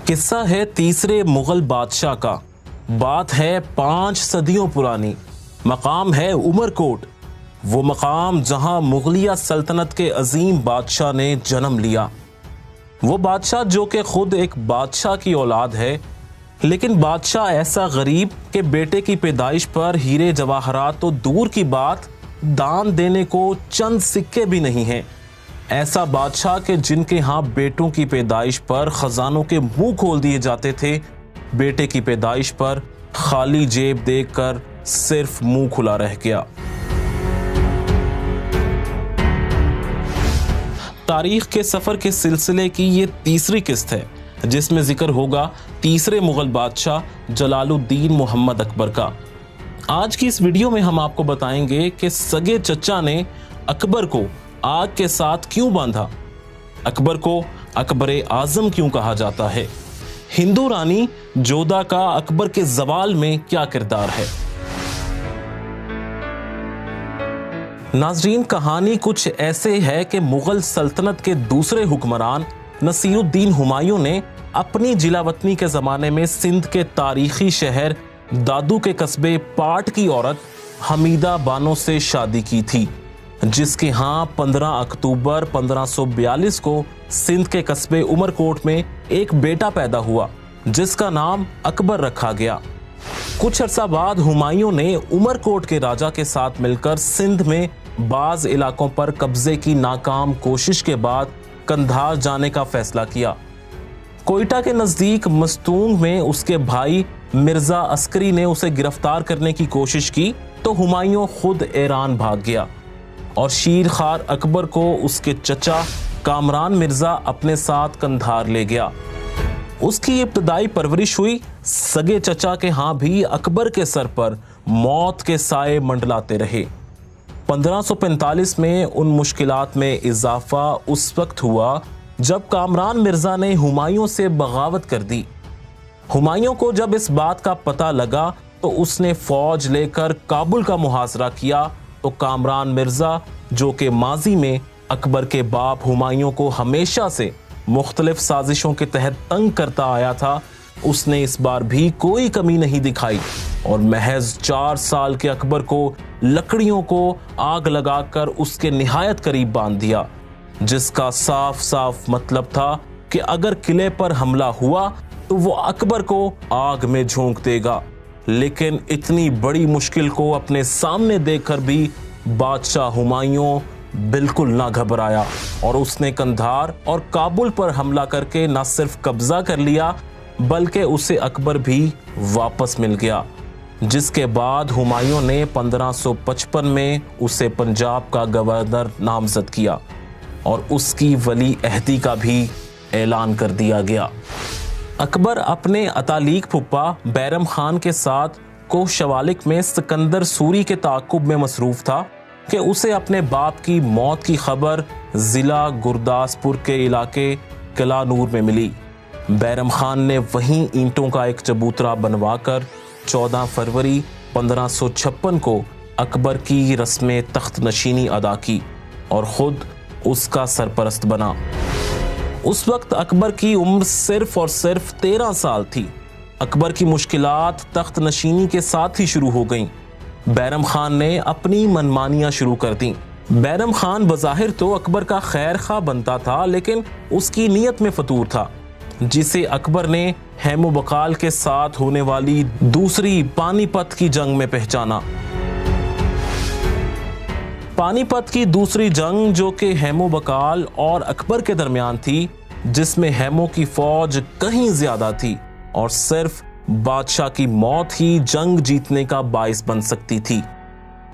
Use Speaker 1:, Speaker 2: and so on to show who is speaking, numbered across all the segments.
Speaker 1: किस्सा है तीसरे मुगल बादशाह का। बात है 5 सदियों पुरानी। मकाम है उमरकोट, वो मकाम जहां मुगलिया सल्तनत के अजीम बादशाह ने जन्म लिया। वो बादशाह जो कि खुद एक बादशाह की औलाद है, लेकिन बादशाह ऐसा गरीब के बेटे की पैदाइश पर हीरे जवाहरात तो दूर की बात, दान देने को चंद सिक्के भी नहीं हैं। ऐसा बादशाह के जिनके यहाँ बेटों की पैदाइश पर खजानों के मुंह खोल दिए जाते थे, बेटे की पैदाइश पर खाली जेब देखकर सिर्फ मुंह खुला रह गया। तारीख के सफर के सिलसिले की ये तीसरी किस्त है जिसमें जिक्र होगा तीसरे मुगल बादशाह जलालुद्दीन मोहम्मद अकबर का। आज की इस वीडियो में हम आपको बताएंगे कि सगे चचा ने अकबर को आग के साथ क्यों बांधा, अकबर को अकबरे आजम क्यों कहा जाता है, हिंदू रानी जोधा का अकबर के जवाल में क्या किरदार है। नाजरीन, कहानी कुछ ऐसे है कि मुगल सल्तनत के दूसरे हुक्मरान नसीरुद्दीन हुमायूं ने अपनी जिलावतनी के जमाने में सिंध के तारीखी शहर दादू के कस्बे पाट की औरत हमीदा बानो से शादी की थी, जिसके यहाँ 15 अक्टूबर 1542 को सिंध के कस्बे उमरकोट में एक बेटा पैदा हुआ जिसका नाम अकबर रखा गया। कुछ अरसा बाद हुमायूं ने उमरकोट के राजा के साथ मिलकर सिंध में बाज इलाकों पर कब्जे की नाकाम कोशिश के बाद कंधार जाने का फैसला किया। कोयटा के नजदीक मस्तूंग में उसके भाई मिर्जा अस्करी ने उसे गिरफ्तार करने की कोशिश की तो हुमायूं खुद ईरान भाग गया और शीर खार अकबर को उसके चचा कामरान मिर्जा अपने साथ कंधार ले गया। उसकी इब्तदाई परवरिश हुई। सगे चचा के यहाँ भी अकबर के सर पर मौत के साए मंडलाते रहे। 1545 में उन मुश्किलात में इजाफा उस वक्त हुआ जब कामरान मिर्जा ने हुमायूं से बगावत कर दी। हुमायूं को जब इस बात का पता लगा तो उसने फौज लेकर काबुल का मुहासरा किया तो कामरान मिर्जा, जो कि माजी में अकबर के बाप हुमायूं को हमेशा से मुख्तलिफ साजिशों के तहत तंग करता आया था, उसने इस बार भी कोई कमी नहीं दिखाई और महज 4 साल के अकबर को लकड़ियों को आग लगाकर उसके निहायत करीब बांध दिया, जिसका साफ साफ मतलब था कि अगर किले पर हमला हुआ तो वो अकबर को आग में झोंक देगा। लेकिन इतनी बड़ी मुश्किल को अपने सामने देखकर भी बादशाह हुमायूं बिल्कुल ना घबराया और उसने कंधार और काबुल पर हमला करके न सिर्फ कब्जा कर लिया बल्कि उसे अकबर भी वापस मिल गया, जिसके बाद हुमायूं ने 1555 में उसे पंजाब का गवर्नर नामजद किया और उसकी वली अहदी का भी ऐलान कर दिया गया। अकबर अपने अतालीक फुप्पा बैरम खान के साथ कोह शवालिक में सिकंदर सूरी के ताक़ुब में मसरूफ था कि उसे अपने बाप की मौत की खबर जिला गुरदासपुर के इलाके किला नूर में मिली। बैरम खान ने वहीं ईंटों का एक चबूतरा बनवाकर 14 फरवरी 1556 को अकबर की रस्म तख्त नशीनी अदा की और खुद उसका सरपरस्त बना। उस वक्त अकबर की उम्र सिर्फ और सिर्फ 13 साल थी। अकबर की मुश्किलात तख्त नशीनी के साथ ही शुरू हो गईं। बैरम खान ने अपनी मनमानियां शुरू कर दी। बैरम खान बज़ाहिर तो अकबर का खैर खा बनता था, लेकिन उसकी नीयत में फतूर था, जिसे अकबर ने हैमो बकाल के साथ होने वाली दूसरी पानीपत की जंग में पहचाना। पानीपत की दूसरी जंग, जो कि हैमो बकाल और अकबर के दरमियान थी, जिसमें हैमो की फौज कहीं ज्यादा थी और सिर्फ बादशाह की मौत ही जंग जीतने का बाइस बन सकती थी।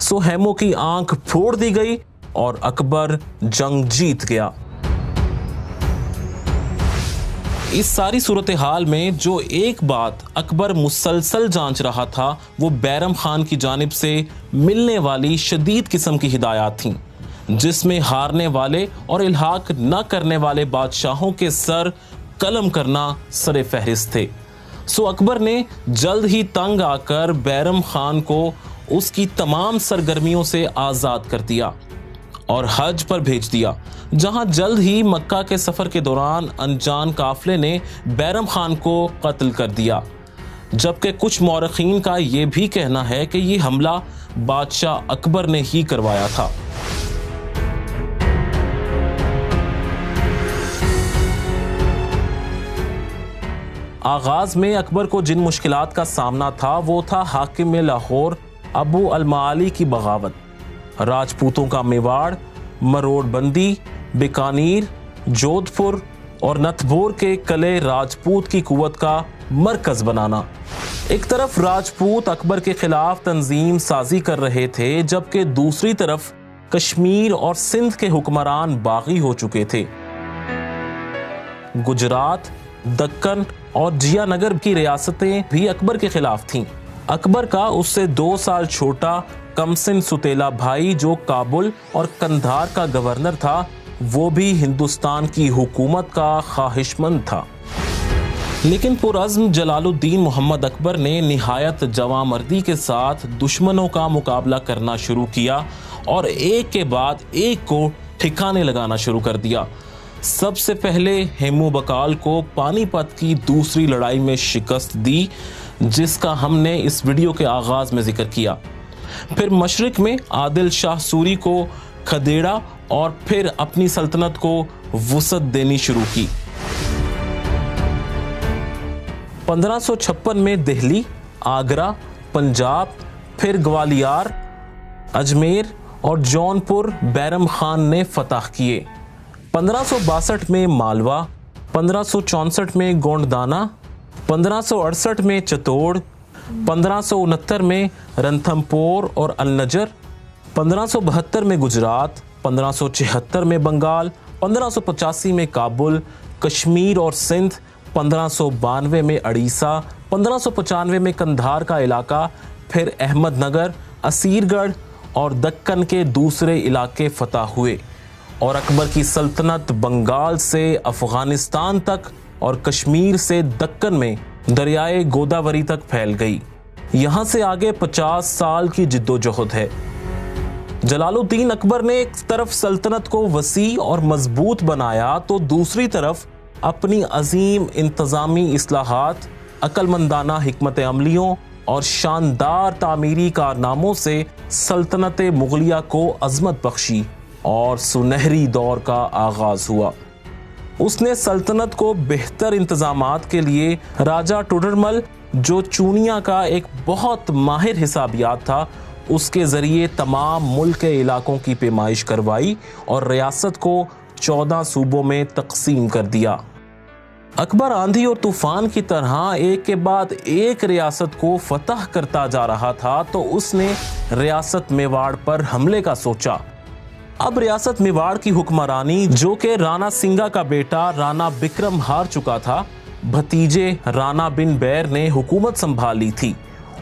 Speaker 1: सो हैमो की आंख फोड़ दी गई और अकबर जंग जीत गया। इस सारी सूरत हाल में जो एक बात अकबर मुसलसल जांच रहा था वो बैरम खान की जानिब से मिलने वाली शदीद किस्म की हिदायत थीं, जिसमें हारने वाले और इल्हाक न करने वाले बादशाहों के सर कलम करना सरे फहरिस्त थे। सो अकबर ने जल्द ही तंग आकर बैरम खान को उसकी तमाम सरगर्मियों से आज़ाद कर दिया और हज पर भेज दिया, जहां जल्द ही मक्का के सफर के दौरान अनजान काफले ने बैरम खान को कत्ल कर दिया। जबकि कुछ मौरखीन का यह भी कहना है कि यह हमला बादशाह अकबर ने ही करवाया था। आगाज में अकबर को जिन मुश्किलात का सामना था वो था हाकिम लाहौर अबू अल-माली की बगावत, राजपूतों का मेवाड़, मरोड़बंदी, बीकानेर, जोधपुर और नथभोर के कले राजपूत की कुव्वत का मरकज बनाना। एक तरफ राजपूत अकबर के खिलाफ तंजीम साजी कर रहे थे, जबकि दूसरी तरफ कश्मीर और सिंध के हुक्मरान बागी हो चुके थे। गुजरात, दक्कन और जियानगर की रियासतें भी अकबर के खिलाफ थीं। अकबर का उससे 2 साल छोटा कमसिन सुतेला भाई, जो काबुल और कंधार का गवर्नर था, वो भी हिंदुस्तान की हुकूमत का ख्वाहिशमंद था। लेकिन पुरअज़्म जलालुद्दीन मोहम्मद अकबर ने निहायत जवामर्दी के साथ दुश्मनों का मुकाबला करना शुरू किया और एक के बाद एक को ठिकाने लगाना शुरू कर दिया। सबसे पहले हेमू बकाल को पानीपत की दूसरी लड़ाई में शिकस्त दी, जिसका हमने इस वीडियो के आगाज में जिक्र किया। फिर मशरिक में आदिल शाह सूरी को खदेड़ा और फिर अपनी सल्तनत को वुसअत देनी शुरू की। 1556 में दिल्ली, आगरा, पंजाब, फिर ग्वालियर, अजमेर और जौनपुर बैरम खान ने फतह किए। 1562 में मालवा, 1564 में गोंडदाना, 1568 में चित्तौड़, 1569 में रणथंभौर और अलनजर, 1572 में गुजरात, 1576 में बंगाल, 1585 में काबुल, कश्मीर और सिंध, 1592 में अड़ीसा, 1595 में कंधार का इलाका, फिर अहमदनगर, असीरगढ़ और दक्कन के दूसरे इलाके फतह हुए और अकबर की सल्तनत बंगाल से अफगानिस्तान तक और कश्मीर से दक्कन में दरियाए गोदावरी तक फैल गई। यहाँ से आगे 50 साल की जिद्दोजहद है। जलालुद्दीन अकबर ने एक तरफ सल्तनत को वसी और मजबूत बनाया तो दूसरी तरफ अपनी अजीम इंतजामी इस्लाहात, अक्लमंदाना हिकमत अमलियों और शानदार तामीरी कारनामों से सल्तनत मुगलिया को अजमत बख्शी और सुनहरी दौर का आगाज हुआ। उसने सल्तनत को बेहतर इंतजामात के लिए राजा टोडरमल, जो चूनिया का एक बहुत माहिर हिसाबियात था, उसके जरिए तमाम मुल्क के इलाकों की पैमाइश करवाई और रियासत को 14 सूबों में तकसीम कर दिया। अकबर आंधी और तूफान की तरह एक के बाद एक रियासत को फतह करता जा रहा था तो उसने रियासत मेवाड़ पर हमले का सोचा। अब रियासत मेवाड़ की हुक्मरानी, जो कि राणा सिंगा का बेटा राणा बिक्रम हार चुका था, भतीजे राणा बिन बैर ने हुकूमत संभाली थी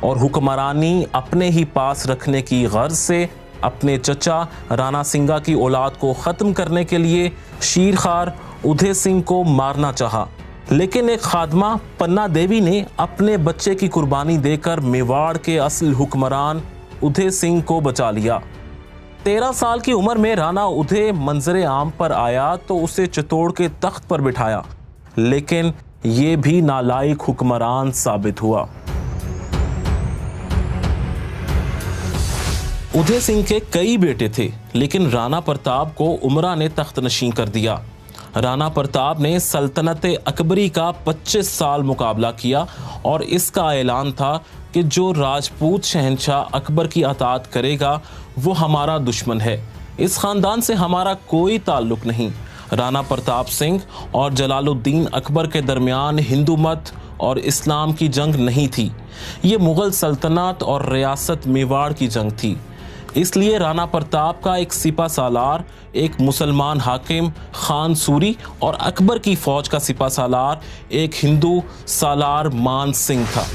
Speaker 1: और हुक्मरानी अपने ही पास रखने की गर्ज से अपने चचा राणा सिंगा की औलाद को ख़त्म करने के लिए शीरखार उदय सिंह को मारना चाहा। लेकिन एक खादमा पन्ना देवी ने अपने बच्चे की कुर्बानी देकर मेवाड़ के असल हुक्मरान उदय सिंह को बचा लिया। 13 साल की उम्र में राणा उदय मंजरे आम पर आया तो उसे चित्तौड़ के तख्त पर बिठाया, लेकिन ये भी नालायक हुक्मरान साबित हुआ। उदय सिंह के कई बेटे थे, लेकिन राणा प्रताप को उमरा ने तख्त नशीं कर दिया। राणा प्रताप ने सल्तनत अकबरी का 25 साल मुकाबला किया और इसका ऐलान था कि जो राजपूत शहंशाह अकबर की अताअत करेगा वो हमारा दुश्मन है, इस खानदान से हमारा कोई ताल्लुक नहीं। राणा प्रताप सिंह और जलालुद्दीन अकबर के दरमियान हिंदू मत और इस्लाम की जंग नहीं थी, ये मुगल सल्तनत और रियासत मेवाड़ की जंग थी। इसलिए राणा प्रताप का एक सिपा सालार, एक मुसलमान हाकिम खान सूरी और अकबर की फौज का सिपा सालार एक हिंदू सालार मान सिंह था।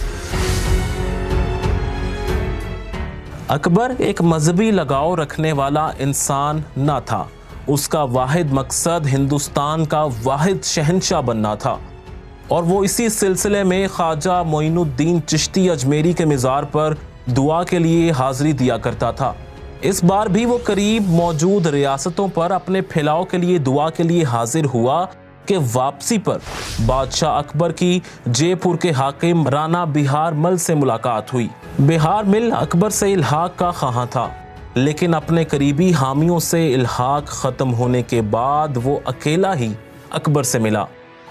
Speaker 1: अकबर एक मजहबी लगाव रखने वाला इंसान न था, उसका वाहिद मकसद हिंदुस्तान का वाहिद शहंशाह बनना था और वो इसी सिलसिले में ख्वाजा मोइनुद्दीन चिश्ती अजमेरी के मज़ार पर दुआ के लिए हाजिरी दिया करता था। इस बार भी वो करीब मौजूद रियासतों पर अपने फैलाव के लिए दुआ के लिए हाजिर हुआ कि वापसी पर बादशाह अकबर की जयपुर के हाकिम राणा बिहार मल से मुलाकात हुई। बिहार मल अकबर से इल्हाक का ख्वाह था, लेकिन अपने करीबी हामियों से इल्हाक खत्म होने के बाद वो अकेला ही अकबर से मिला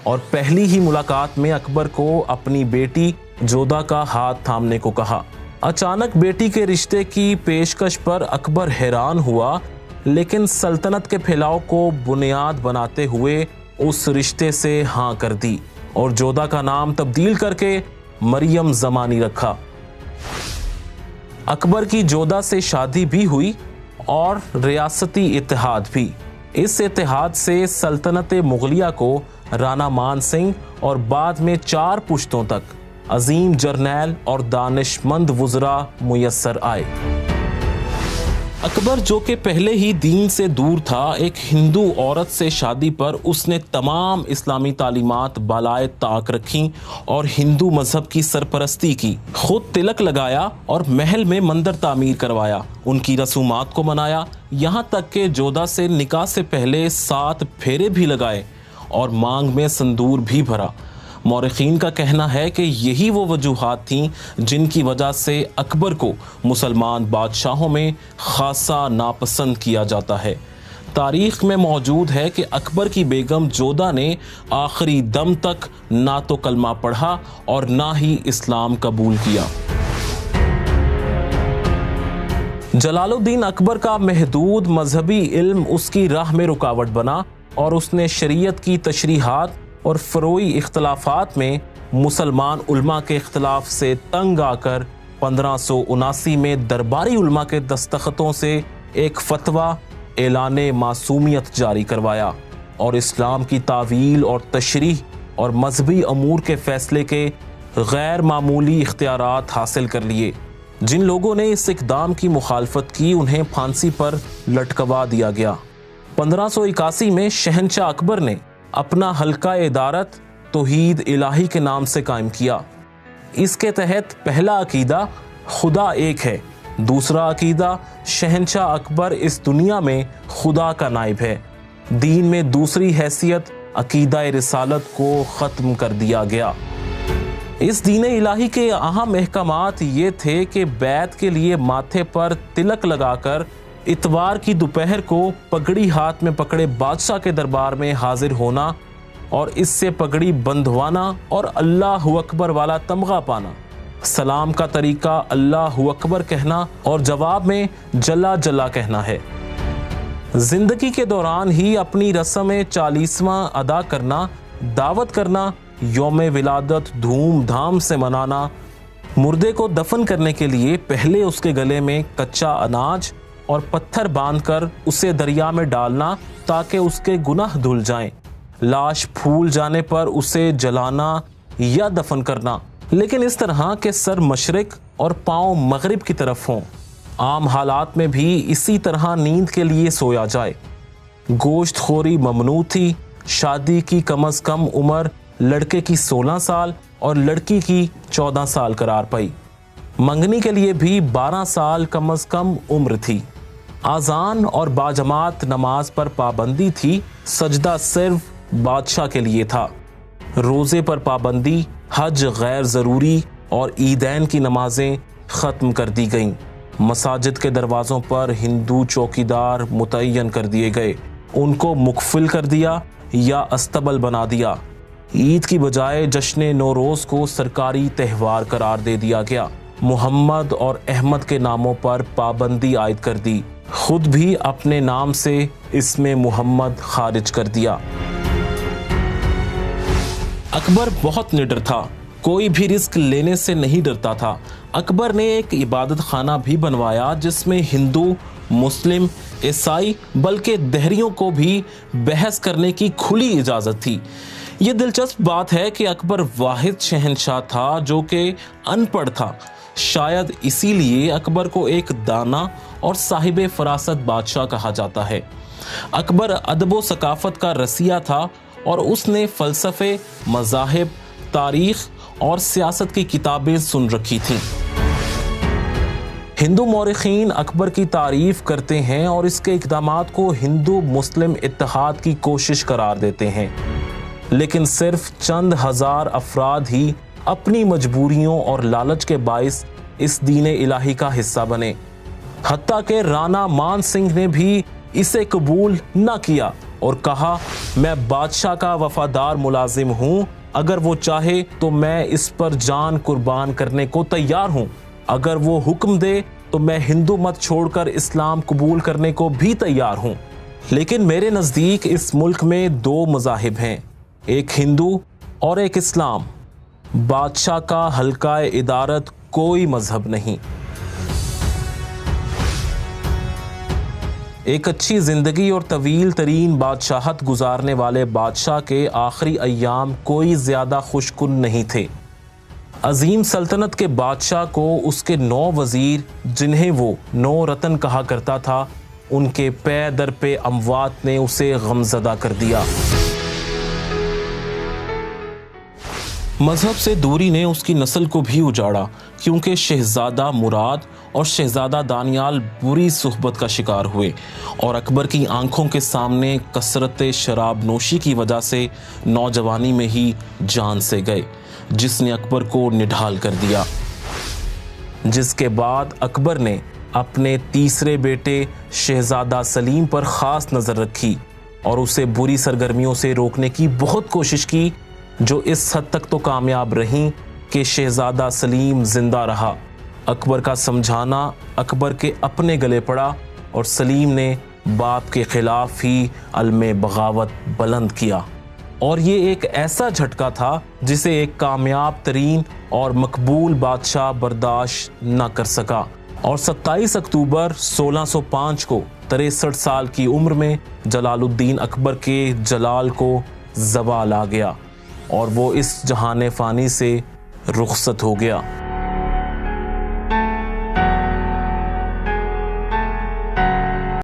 Speaker 1: और पहली ही मुलाकात में अकबर को अपनी बेटी जोधा का हाथ थामने को कहा। अचानक बेटी के रिश्ते की पेशकश पर अकबर हैरान हुआ, लेकिन सल्तनत के फैलाव को बुनियाद बनाते हुए उस रिश्ते से हाँ कर दी और जोधा का नाम तब्दील करके मरियम ज़मानी रखा। अकबर की जोधा से शादी भी हुई और रियासती इत्तेहाद भी। इस इत्तेहाद से सल्तनत मुगलिया को राणा मान सिंह और बाद में 4 पुश्तों तक अजीम जर्नैल और दानिशमंद वुज़रा मुयस्सर आए। अकबर, जो कि पहले ही दीन से दूर था, एक हिंदू औरत से शादी पर उसने तमाम इस्लामी तालीमात बालाए ताक रखी और हिंदू मजहब की सरपरस्ती की। खुद तिलक लगाया और महल में मंदिर तामीर करवाया, उनकी रसूमात को मनाया, यहाँ तक कि जोधा से निकाह से पहले 7 फेरे भी लगाए और मांग में संदूर भी भरा। मौरखीन का कहना है कि यही वो वजूहात थीं जिनकी वजह से अकबर को मुसलमान बादशाहों में खासा नापसंद किया जाता है। तारीख में मौजूद है कि अकबर की बेगम जोधा ने आखिरी दम तक ना तो कलमा पढ़ा और ना ही इस्लाम कबूल किया। जलालुद्दीन अकबर का महदूद मजहबी इल्म उसकी राह में रुकावट बना और उसने शरीयत की तशरीहात और फ़रोई इख्तलाफात में मुसलमान उल्मा के इख्तलाफ से तंग आकर 1579 में दरबारी उल्मा के दस्तखतों से एक फतवा ऐलाने मासूमियत जारी करवाया और इस्लाम की तावील और तशरीह और मजहबी अमूर के फैसले के गैर मामूली इख्तियारात हासिल कर लिए। जिन लोगों ने इस इक़दाम की मुखालफत की उन्हें फांसी पर लटकवा दिया गया। 1581 में शहंशाह अकबर ने अपना हल्का इदारत तौहीद इलाही के नाम से कायम किया। इसके तहत पहला अकीदा खुदा एक है, दूसरा अकीदा शहंशाह अकबर इस दुनिया में खुदा का नाइब है। दीन में दूसरी हैसियत अकीदा रिसालत को ख़त्म कर दिया गया। इस दीन इलाही के अहम अहकामात ये थे कि बैत के लिए माथे पर तिलक लगाकर इतवार की दोपहर को पगड़ी हाथ में पकड़े बादशाह के दरबार में हाजिर होना और इससे पगड़ी बंधवाना और अल्लाह अकबर वाला तमगा पाना। सलाम का तरीका अल्लाह अकबर कहना और जवाब में जल्ला जल्ला कहना है। जिंदगी के दौरान ही अपनी रस्म 40वां अदा करना, दावत करना, यौम विलादत धूमधाम से मनाना, मुर्दे को दफन करने के लिए पहले उसके गले में कच्चा अनाज और पत्थर बांधकर उसे दरिया में डालना ताकि उसके गुनाह धुल जाएं, लाश फूल जाने पर उसे जलाना या दफन करना, लेकिन इस तरह के सर मशरिक और पांव मगरिब की तरफ हों। आम हालात में भी इसी तरह नींद के लिए सोया जाए। गोश्त खोरी ममनू थी। शादी की कम अज कम उम्र लड़के की 16 साल और लड़की की 14 साल करार पाई। मंगनी के लिए भी 12 साल कम अज कम उम्र थी। आज़ान और बाजमात नमाज पर पाबंदी थी। सजदा सिर्फ बादशाह के लिए था। रोज़े पर पाबंदी, हज गैर ज़रूरी और ईदैन की नमाजें ख़त्म कर दी गईं। मसाजिद के दरवाज़ों पर हिंदू चौकीदार मुतय्यन कर दिए गए, उनको मुखफिल कर दिया या अस्तबल बना दिया। ईद की बजाय जश्न नौरोज़ को सरकारी त्यौहार करार दे दिया गया। मोहम्मद और अहमद के नामों पर पाबंदी आयद कर दी। खुद भी अपने नाम से इसमें मोहम्मद खारिज कर दिया। अकबर बहुत निडर था, कोई भी रिस्क लेने से नहीं डरता था। अकबर ने एक इबादत खाना भी बनवाया जिसमें हिंदू, मुस्लिम, ईसाई बल्कि दहरियों को भी बहस करने की खुली इजाज़त थी। ये दिलचस्प बात है कि अकबर वाहिद शहंशाह था जो कि अनपढ़ था। शायद इसीलिए अकबर को एक दाना और साहिब फरासत बादशाह कहा जाता है। अकबर अदब व सकाफत का रसिया था और उसने फ़लसफ़े, मज़ाहिब, तारीख़ और सियासत की किताबें सुन रखी थीं। हिंदू मौरिखीन अकबर की तारीफ करते हैं और इसके इक़दामात को हिंदू मुस्लिम इत्तेहाद की कोशिश करार देते हैं, लेकिन सिर्फ चंद हजार अफराद ही अपनी मजबूरियों और लालच के बाइस इस दीन इलाही का हिस्सा बने। हत्ता के राणा मान सिंह ने भी इसे कबूल न किया और कहा, मैं बादशाह का वफादार मुलाजिम हूं, अगर वो चाहे तो मैं इस पर जान कुर्बान करने को तैयार हूं, अगर वो हुक्म दे तो मैं हिंदू मत छोड़कर इस्लाम कबूल करने को भी तैयार हूं। लेकिन मेरे नज़दीक इस मुल्क में दो मज़ाहिब हैं, एक हिंदू और एक इस्लाम। बादशाह का हल्का इदारत कोई मजहब नहीं। एक अच्छी जिंदगी और तवील तरीन बादशाहत गुजारने वाले बादशाह के आखिरी अय्याम कोई ज्यादा खुशकुन नहीं थे। अजीम सल्तनत के बादशाह को उसके 9 वजीर, जिन्हें वो 9 रतन कहा करता था, उनके पे दर पे अमवात ने उसे गमजदा कर दिया। मजहब से दूरी ने उसकी नस्ल को भी उजाड़ा, क्योंकि शहजादा मुराद और शहजादा दानियाल बुरी सुहबत का शिकार हुए और अकबर की आंखों के सामने कसरत शराब नोशी की वजह से नौजवानी में ही जान से गए, जिसने अकबर को निढाल कर दिया। जिसके बाद अकबर ने अपने तीसरे बेटे शहजादा सलीम पर ख़ास नज़र रखी और उसे बुरी सरगर्मियों से रोकने की बहुत कोशिश की, जो इस हद तक तो कामयाब रहीं कि शहजादा सलीम जिंदा रहा। अकबर का समझाना अकबर के अपने गले पड़ा और सलीम ने बाप के खिलाफ ही अलमे बगावत बुलंद किया। और ये एक ऐसा झटका था जिसे एक कामयाब तरीन और मकबूल बादशाह बर्दाश्त न कर सका। और 27 अक्टूबर 1605 को 63 साल की उम्र में जलालुद्दीन अकबर के जलाल को ज़वाल आ गया और वो इस जहाने फ़ानी से रुखसत हो गया।